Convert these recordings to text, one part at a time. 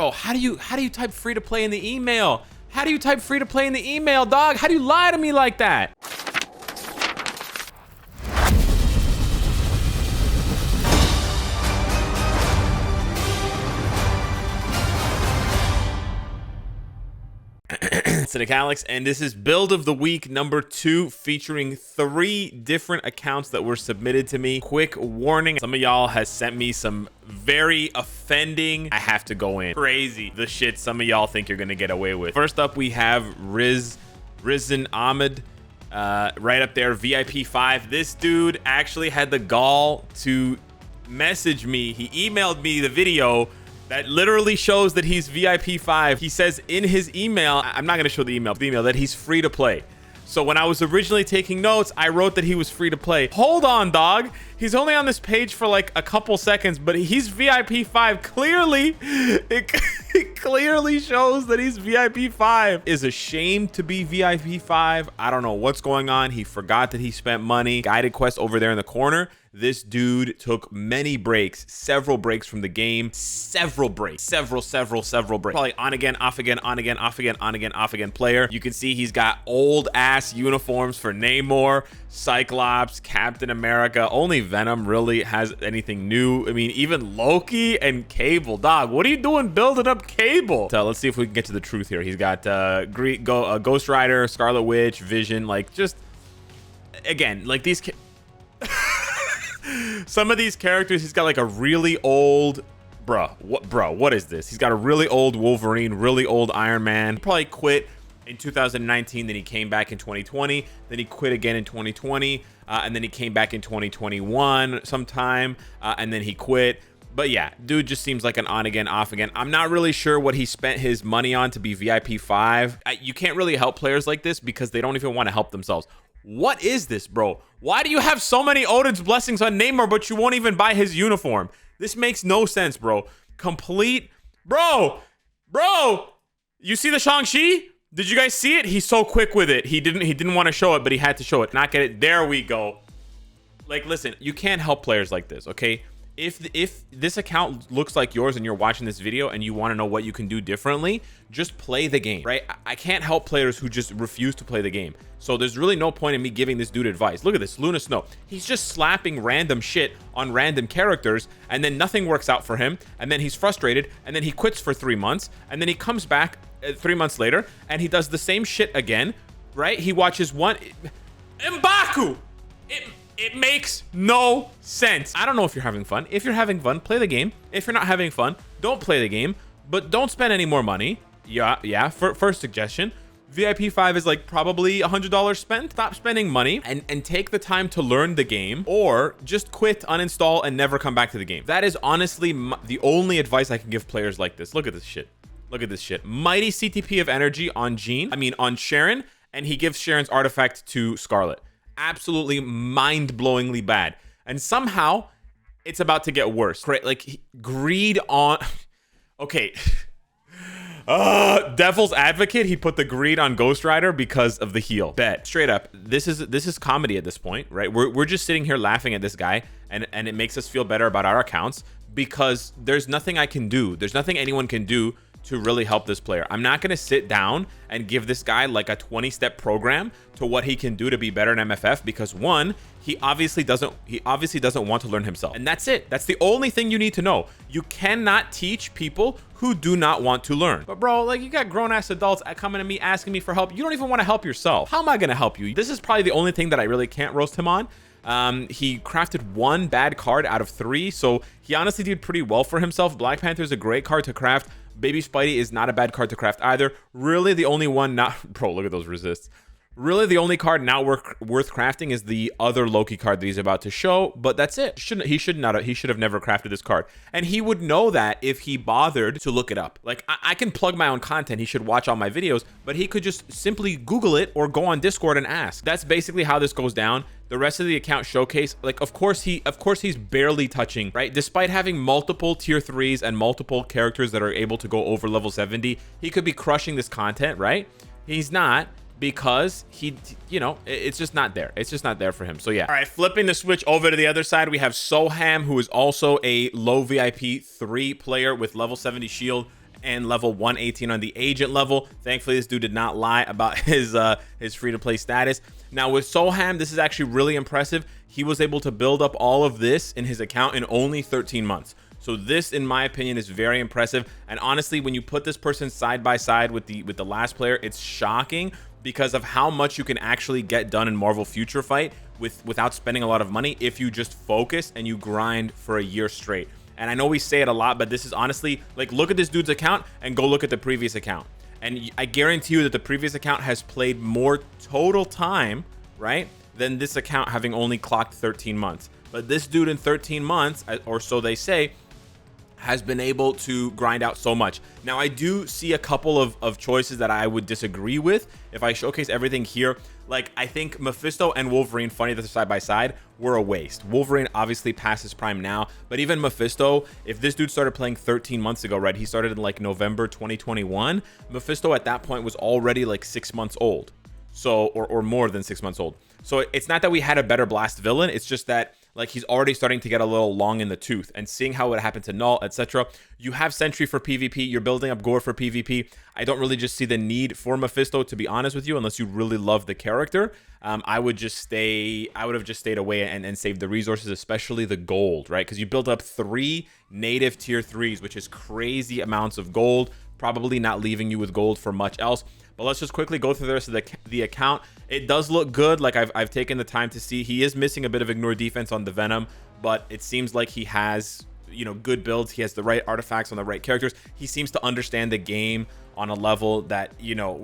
Bro, how do you type free to play in the email? How do you type free to play in the email, dog? How do you lie to me like that? Cynicalex, and this is build of the week number 2, featuring 3 different accounts that were submitted to me. Quick warning, some of y'all has sent me some very offending, I have to go in, crazy, the shit some of y'all think you're gonna get away with. First up, we have Rizzrise Ahmed, right up there, VIP5. This dude actually had the gall to message me. He emailed me the video that literally shows that he's VIP5. He says in his email, I'm not gonna show the email, that he's free to play. So when I was originally taking notes, I wrote that he was free to play. Hold on, dog. He's only on this page for like a couple seconds, but he's VIP5. Clearly, it clearly shows that he's VIP5. Is ashamed to be VIP5. I don't know what's going on. He forgot that he spent money. Guided quest over there in the corner. This dude took many breaks, several breaks from the game, several breaks, several breaks. Probably on again, off again, on again, off again, on again, off again player. You can see he's got old ass uniforms for Namor, Cyclops, Captain America. Only Venom really has anything new. I mean, even Loki and Cable. Dog, what are you doing building up Cable? So let's see if we can get to the truth here. He's got Ghost Rider, Scarlet Witch, Vision, like just, again, like these some of these characters, he's got like a really old, what is this? He's got a really old Wolverine, really old Iron Man. He probably quit in 2019, then he came back in 2020, then he quit again in 2020, and then he came back in 2021 sometime, and then he quit. But yeah, dude just seems like an on again, off again. I'm not really sure what he spent his money on to be VIP5. You can't really help players like this because they don't even want to help themselves. What is this, bro? Why do you have so many Odin's Blessings on Namor, but you won't even buy his uniform? This makes no sense, bro. Complete, bro. You see the Shang-Chi? Did you guys see it? He's so quick with it. He didn't want to show it, but he had to show it. Not get it. There we go. Like, listen, you can't help players like this, okay? If this account looks like yours and you're watching this video and you want to know what you can do differently, just play the game, right? I can't help players who just refuse to play the game. So there's really no point in me giving this dude advice. Look at this, Luna Snow. He's just slapping random shit on random characters, and then nothing works out for him, and then he's frustrated, and then he quits for 3 months, and then he comes back 3 months later, and he does the same shit again, right? He watches one... M'Baku! It makes no sense. I don't know if you're having fun. If you're having fun, play the game. If you're not having fun, don't play the game, but don't spend any more money. Yeah. First suggestion, VIP5 is like probably $100 spent. Stop spending money and take the time to learn the game, or just quit, uninstall, and never come back to the game. That is honestly the only advice I can give players like this. Look at this shit. Look at this shit. Mighty CTP of energy on on Sharon, and he gives Sharon's artifact to Scarlet. Absolutely mind-blowingly bad, and somehow it's about to get worse. Great, like greed on okay. Devil's advocate, he put the greed on Ghost Rider because of the heal. Bet straight up, this is comedy at this point, right? We're just sitting here laughing at this guy, and it makes us feel better about our accounts because there's nothing I can do. There's nothing anyone can do to really help this player. I'm not gonna sit down and give this guy like a 20-step program to what he can do to be better in MFF, because one, he obviously doesn't want to learn himself, and that's it. That's the only thing you need to know. You cannot teach people who do not want to learn. But bro, like, you got grown-ass adults coming to me asking me for help. You don't even want to help yourself. How am I gonna help you? This is probably the only thing that I really can't roast him on. He crafted 1 bad card out of 3, so he honestly did pretty well for himself. Black Panther is a great card to craft. Baby Spidey is not a bad card to craft either. Really, the only one not... Bro, look at those resists. Really, the only card not worth crafting is the other Loki card that he's about to show, but that's it. He should have never crafted this card. And he would know that if he bothered to look it up. Like, I can plug my own content. He should watch all my videos, but he could just simply Google it or go on Discord and ask. That's basically how this goes down. The rest of the account showcase, like, of course he's barely touching, right? Despite having multiple tier 3s and multiple characters that are able to go over level 70, he could be crushing this content, right? He's not, because he, you know, it's just not there. It's just not there for him. So yeah. All right, flipping the switch over to the other side, we have Soham, who is also a low VIP 3 player with level 70 shield and level 118 on the agent level. Thankfully, this dude did not lie about his free-to-play status. Now with Soham, this is actually really impressive. He was able to build up all of this in his account in only 13 months. So this, in my opinion, is very impressive. And honestly, when you put this person side by side with the last player, it's shocking because of how much you can actually get done in Marvel Future Fight without spending a lot of money if you just focus and you grind for a year straight. And I know we say it a lot, but this is honestly, like, look at this dude's account and go look at the previous account. And I guarantee you that the previous account has played more total time, right, than this account having only clocked 13 months. But this dude in 13 months, or so they say, has been able to grind out so much. Now, I do see a couple of choices that I would disagree with. If I showcase everything here, like, I think Mephisto and Wolverine, funny that they're side by side, were a waste. Wolverine obviously past his prime now, but even Mephisto, if this dude started playing 13 months ago, right, he started in like November 2021, Mephisto at that point was already like 6 months old. So, or more than 6 months old. So it's not that we had a better blast villain, it's just that, like, he's already starting to get a little long in the tooth. And seeing how it happened to Null, etc. You have Sentry for PvP. You're building up Gore for PvP. I don't really just see the need for Mephisto, to be honest with you, unless you really love the character. I would have just stayed away and saved the resources, especially the gold, right? Because you built up 3 native tier 3s, which is crazy amounts of gold, probably not leaving you with gold for much else. But let's just quickly go through the rest of the account. It does look good. Like, I've taken the time to see. He is missing a bit of ignore defense on the Venom, but it seems like he has, you know, good builds. He has the right artifacts on the right characters. He seems to understand the game on a level that, you know,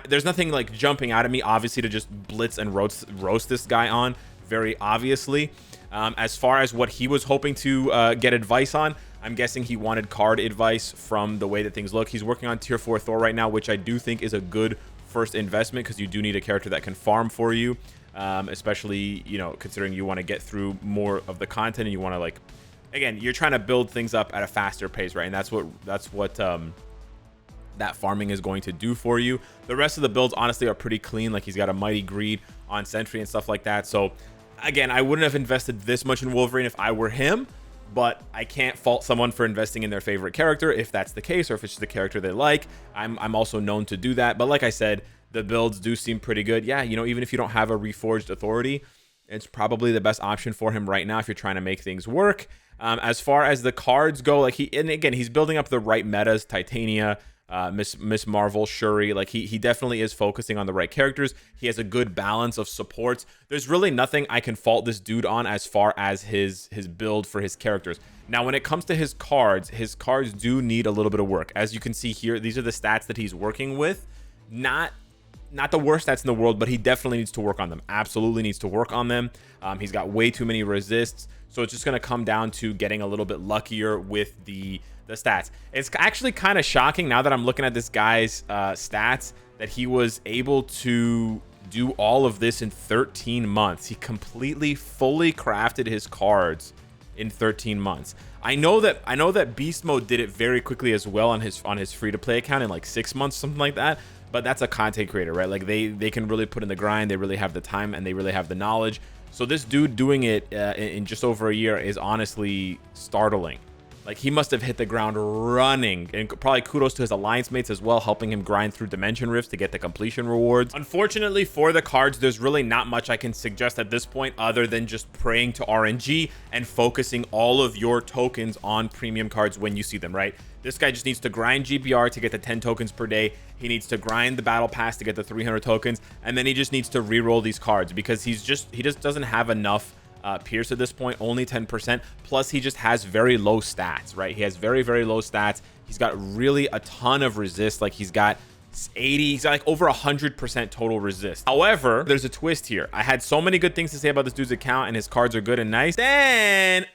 there's nothing like jumping out at me, obviously, to just blitz and roast this guy on, very obviously. As far as what he was hoping to get advice on, I'm guessing he wanted card advice from the way that things look. He's working on tier 4 Thor right now, which I do think is a good first investment, because you do need a character that can farm for you, especially, you know, considering you want to get through more of the content and you want to, like, again, you're trying to build things up at a faster pace, right? And that's what that farming is going to do for you. The rest of the builds honestly are pretty clean. Like, he's got a Mighty Greed on Sentry and stuff like that. So again, I wouldn't have invested this much in Wolverine if I were him, but I can't fault someone for investing in their favorite character if that's the case, or if it's just the character they like. I'm also known to do that. But like I said, the builds do seem pretty good. Yeah, you know, even if you don't have a reforged authority, it's probably the best option for him right now if you're trying to make things work. As far as the cards go, like, and again, he's building up the right metas, Titania, Miss Marvel, Shuri. Like, he definitely is focusing on the right characters. He has a good balance of supports. There's really nothing I can fault this dude on as far as his build for his characters. Now, when it comes to his cards do need a little bit of work. As you can see here, these are the stats that he's working with. Not the worst stats in the world, but he definitely needs to work on them. Absolutely needs to work on them. He's got way too many resists, so it's just going to come down to getting a little bit luckier with the stats. It's actually kind of shocking now that I'm looking at this guy's stats that he was able to do all of this in 13 months. He completely, fully crafted his cards in 13 months. I know that Beast Mode did it very quickly as well on his free-to-play account in like 6 months, something like that. But that's a content creator, right? Like, they can really put in the grind. They really have the time and they really have the knowledge. So this dude doing it in just over a year is honestly startling. Like, he must have hit the ground running, and probably kudos to his alliance mates as well, helping him grind through dimension rifts to get the completion rewards. Unfortunately for the cards, there's really not much I can suggest at this point other than just praying to RNG and focusing all of your tokens on premium cards when you see them, right? This guy just needs to grind GBR to get the 10 tokens per day. He needs to grind the battle pass to get the 300 tokens, and then he just needs to re-roll these cards because he just doesn't have enough Pierce at this point, only 10%. Plus, he just has very low stats, right? He has very, very low stats. He's got really a ton of resist. Like, he's got 80, he's got like over 100% total resist. However, there's a twist here. I had so many good things to say about this dude's account, and his cards are good and nice. Then,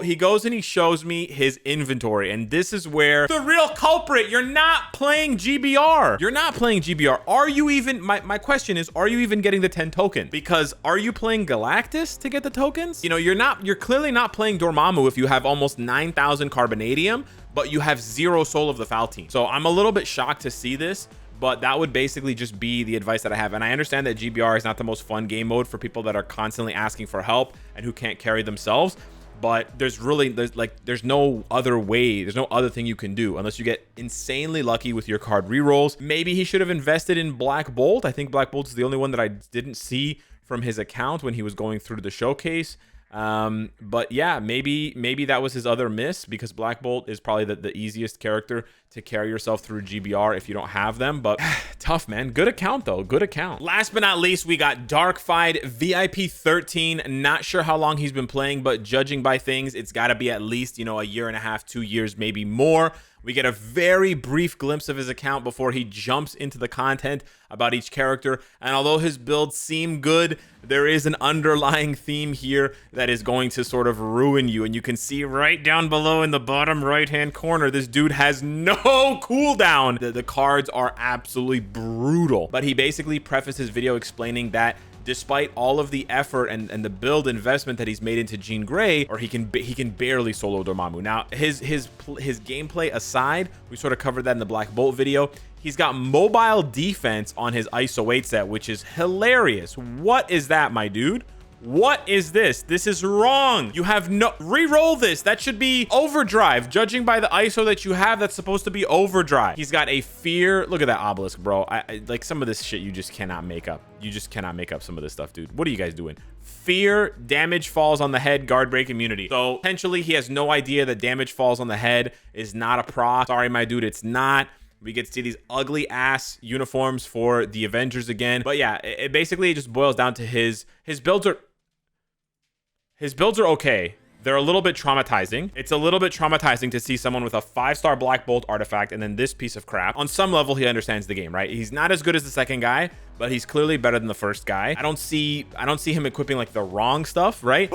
he goes and he shows me his inventory, and this is where the real culprit. You're not playing GBR. You're not playing GBR. Are you even, my question is, are you even getting the 10 token? Because are you playing Galactus to get the tokens? You know, you're clearly not playing Dormammu if you have almost 9,000 Carbonadium, but you have 0 Soul of the Faltine. So I'm a little bit shocked to see this, but that would basically just be the advice that I have. And I understand that GBR is not the most fun game mode for people that are constantly asking for help and who can't carry themselves. but there's no other way. There's no other thing you can do unless you get insanely lucky with your card rerolls. Maybe he should have invested in Black Bolt. I think Black Bolt is the only one that I didn't see from his account when he was going through the showcase. But yeah, maybe that was his other miss, because Black Bolt is probably the easiest character to carry yourself through GBR if you don't have them. But tough, man. Good account though, good account. Last but not least, we got Darkfied VIP13. Not sure how long he's been playing, but judging by things, it's got to be at least, you know, a year and a half, 2 years, maybe more. We get a very brief glimpse of his account before he jumps into the content about each character. And although his builds seem good, there is an underlying theme here that is going to sort of ruin you. And you can see right down below in the bottom right-hand corner, this dude has no cooldown. The cards are absolutely brutal. But he basically prefaced his video explaining that despite all of the effort and the build investment that he's made into Jean Grey, or he can barely solo Dormammu. Now, his gameplay aside, we sort of covered that in the Black Bolt video. He's got mobile defense on his ISO 8 set, which is hilarious. What is that, my dude? What is this? This is wrong. You have no... Re-roll this. That should be overdrive. Judging by the ISO that you have, that's supposed to be overdrive. He's got a fear... Look at that obelisk, bro. I like, some of this shit you just cannot make up. You just cannot make up some of this stuff, dude. What are you guys doing? Fear, damage falls on the head, guard break immunity. So potentially he has no idea that damage falls on the head is not a proc. Sorry, my dude, it's not. We get to see these ugly ass uniforms for the Avengers again. But yeah, it basically just boils down to his builds are... His builds are okay. They're a little bit traumatizing. It's a little bit traumatizing to see someone with a 5-star Black Bolt artifact and then this piece of crap. On some level, he understands the game, right? He's not as good as the second guy, but he's clearly better than the first guy. I don't see him equipping like the wrong stuff, right?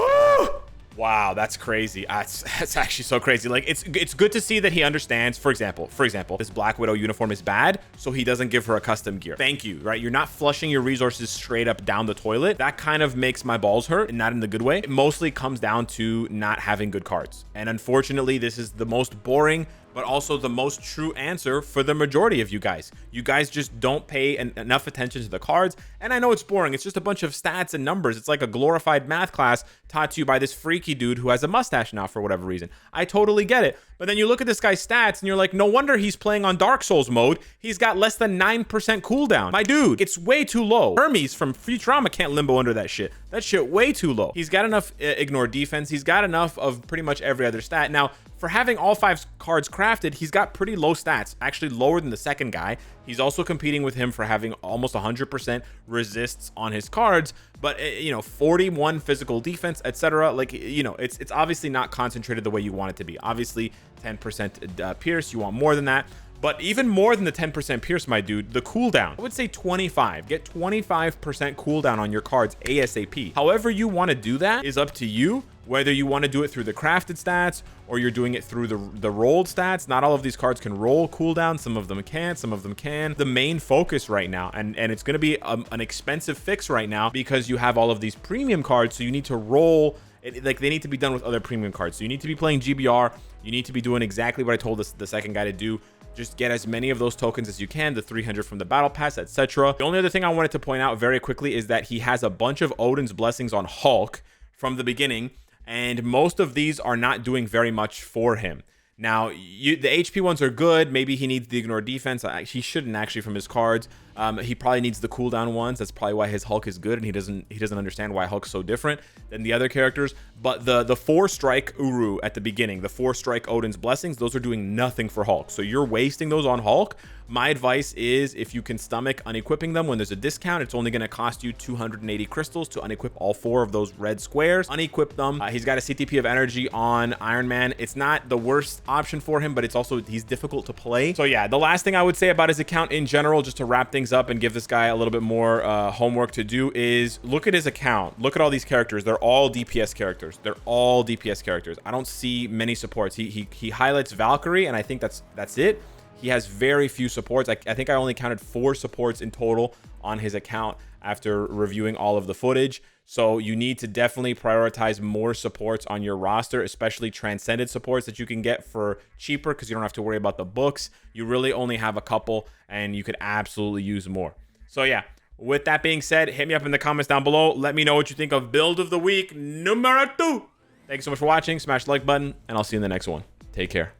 Wow, that's crazy. That's actually so crazy. Like, it's good to see that he understands. For example, this Black Widow uniform is bad, so he doesn't give her a custom gear. Thank you, right? You're not flushing your resources straight up down the toilet. That kind of makes my balls hurt, and not in the good way. It mostly comes down to not having good cards. And unfortunately, this is the most boring, but also the most true answer for the majority of you guys. You guys just don't pay enough attention to the cards. And I know it's boring. It's just a bunch of stats and numbers. It's like a glorified math class taught to you by this freaky dude who has a mustache now for whatever reason. I totally get it. But then you look at this guy's stats and you're like, no wonder he's playing on Dark Souls mode. He's got less than 9% cooldown. My dude, it's way too low. Hermes from Futurama can't limbo under that shit. That shit way too low. He's got enough ignore defense. He's got enough of pretty much every other stat. Now, for having all 5 cards crafted, he's got pretty low stats, actually lower than the second guy. He's also competing with him for having almost 100% resists on his cards, but you know, 41 physical defense, etc. Like, you know, it's obviously not concentrated the way you want it to be. Obviously 10% pierce, you want more than that. But even more than the 10% pierce, my dude, the cooldown, I would say 25. Get 25% cooldown on your cards ASAP. However you want to do that is up to you, whether you want to do it through the crafted stats or you're doing it through the rolled stats. Not all of these cards can roll cooldown. Some of them can't, some of them can. The main focus right now, and it's going to be an expensive fix right now because you have all of these premium cards, so you need to roll... Like, they need to be done with other premium cards. So you need to be playing GBR. You need to be doing exactly what I told the second guy to do. Just get as many of those tokens as you can, the 300 from the battle pass, etc. The only other thing I wanted to point out very quickly is that he has a bunch of Odin's blessings on Hulk from the beginning, and most of these are not doing very much for him. Now, the HP ones are good. Maybe he needs the ignore defense. He shouldn't actually from his cards. He probably needs the cooldown ones. That's probably why his Hulk is good, and he doesn't understand why Hulk's so different than the other characters. But the 4-strike Uru at the beginning, the 4-strike Odin's blessings, those are doing nothing for Hulk. So you're wasting those on Hulk. My advice is, if you can stomach unequipping them when there's a discount, it's only going to cost you 280 crystals to unequip all 4 of those red squares. Unequip them. He's got a CTP of energy on Iron Man. It's not the worst option for him, but it's also, he's difficult to play. So yeah, the last thing I would say about his account in general, just to wrap things up and give this guy a little bit more homework to do, is look at his account. Look at all these characters. They're all DPS characters. They're all DPS characters. I don't see many supports. He highlights Valkyrie, and I think that's it. He has very few supports. I think I only counted 4 supports in total on his account after reviewing all of the footage. So you need to definitely prioritize more supports on your roster, especially transcended supports that you can get for cheaper because you don't have to worry about the books. You really only have a couple, and you could absolutely use more. So yeah, with that being said, hit me up in the comments down below. Let me know what you think of build of the week numero 2. Thanks so much for watching. Smash the like button, and I'll see you in the next one. Take care.